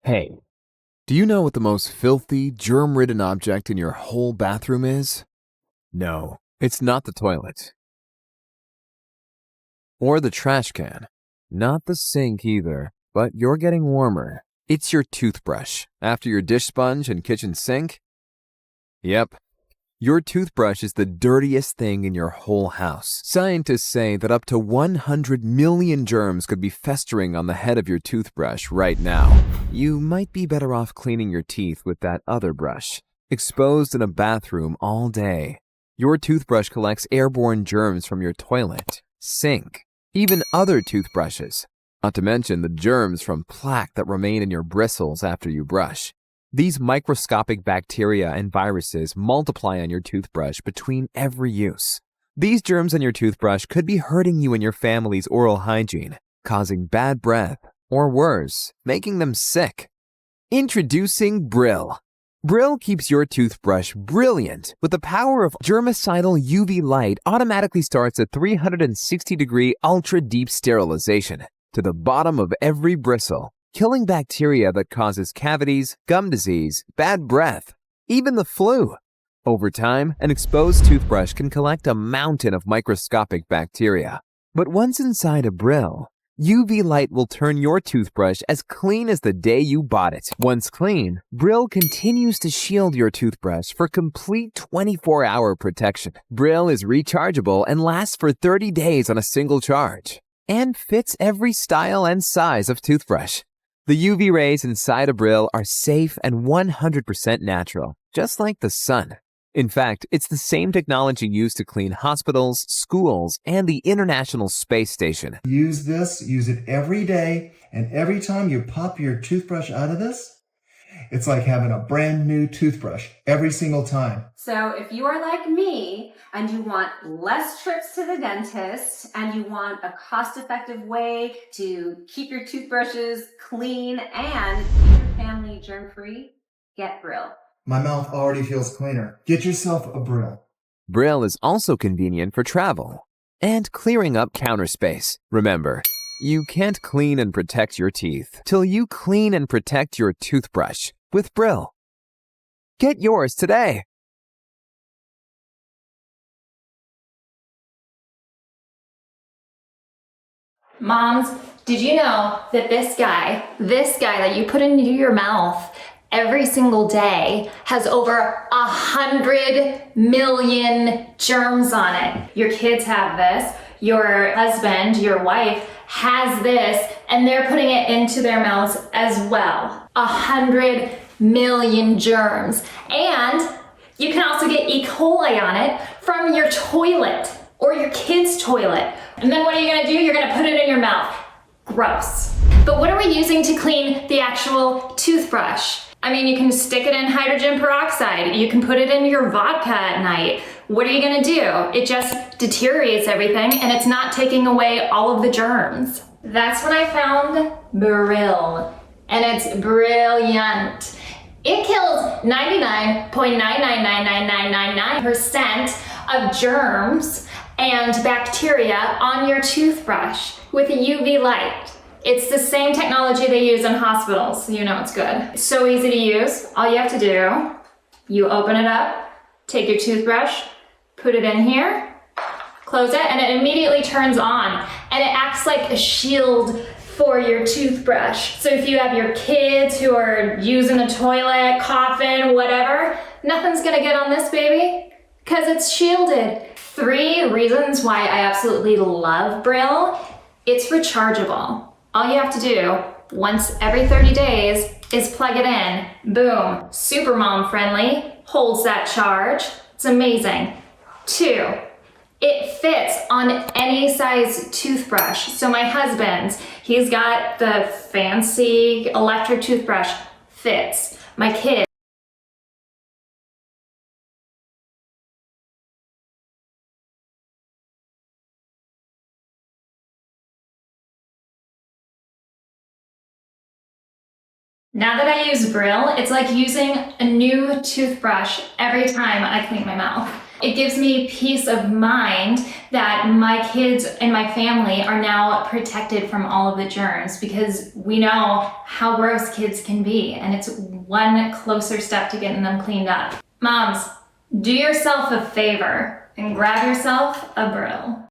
Hey, do you know what the most filthy, germ-ridden object in your whole bathroom is? No, it's not the toilet. Or the trash can. Not the sink either, but you're getting warmer. It's your toothbrush. After your dish sponge and kitchen sink? Yep. Your toothbrush is the dirtiest thing in your whole house. Scientists say that up to 100 million germs could be festering on the head of your toothbrush right now. You might be better off cleaning your teeth with that other brush, exposed in a bathroom all day. Your toothbrush collects airborne germs from your toilet, sink, even other toothbrushes, not to mention the germs from plaque that remain in your bristles after you brush. These microscopic bacteria and viruses multiply on your toothbrush between every use. These germs on your toothbrush could be hurting you and your family's oral hygiene, causing bad breath, or worse, making them sick. Introducing Bril. Bril keeps your toothbrush brilliant with the power of germicidal UV light. Automatically starts a 360-degree ultra-deep sterilization to the bottom of every bristle, killing bacteria that causes cavities, gum disease, bad breath, even the flu. Over time, an exposed toothbrush can collect a mountain of microscopic bacteria. But once inside a Bril, UV light will turn your toothbrush as clean as the day you bought it. Once clean, Bril continues to shield your toothbrush for complete 24-hour protection. Bril is rechargeable and lasts for 30 days on a single charge, and fits every style and size of toothbrush. The UV rays inside a Bril are safe and 100% natural, just like the sun. In fact, it's the same technology used to clean hospitals, schools, and the International Space Station. Use it every day, and every time you pop your toothbrush out of this, it's like having a brand new toothbrush every single time. So if you are like me and you want less trips to the dentist and you want a cost-effective way to keep your toothbrushes clean and keep your family germ-free, get Bril. My mouth already feels cleaner. Get yourself a Bril. Bril is also convenient for travel and clearing up counter space. Remember, you can't clean and protect your teeth till you clean and protect your toothbrush with Bril. Get yours today. Moms, did you know that this guy that you put into your mouth every single day has over 100 million germs on it? Your kids have this, your husband, your wife has this, and they're putting it into their mouths as well. 100 million germs. And you can also get E. coli on it from your toilet or your kid's toilet. And then what are you gonna do? You're gonna put it in your mouth. Gross. But what are we using to clean the actual toothbrush? I mean, you can stick it in hydrogen peroxide. You can put it in your vodka at night. What are you gonna do? It just deteriorates everything and it's not taking away all of the germs. That's when I found Bril, and it's brilliant. It kills 99.9999999% of germs and bacteria on your toothbrush with a UV light. It's the same technology they use in hospitals, so you know it's good. It's so easy to use. All you have to do, you open it up, take your toothbrush, put it in here, close it, and it immediately turns on. And it acts like a shield for your toothbrush. So if you have your kids who are using the toilet, coughing, whatever, nothing's gonna get on this baby because it's shielded. 3 reasons why I absolutely love Bril. It's rechargeable. All you have to do once every 30 days is plug it in. Boom. Super mom friendly. Holds that charge. It's amazing. 2, it fits on any size toothbrush. So my husband's, he's got the fancy electric toothbrush, fits. My kid. Now that I use Bril, it's like using a new toothbrush every time I clean my mouth. It gives me peace of mind that my kids and my family are now protected from all of the germs, because we know how gross kids can be, and it's one closer step to getting them cleaned up. Moms, do yourself a favor and grab yourself a Bril.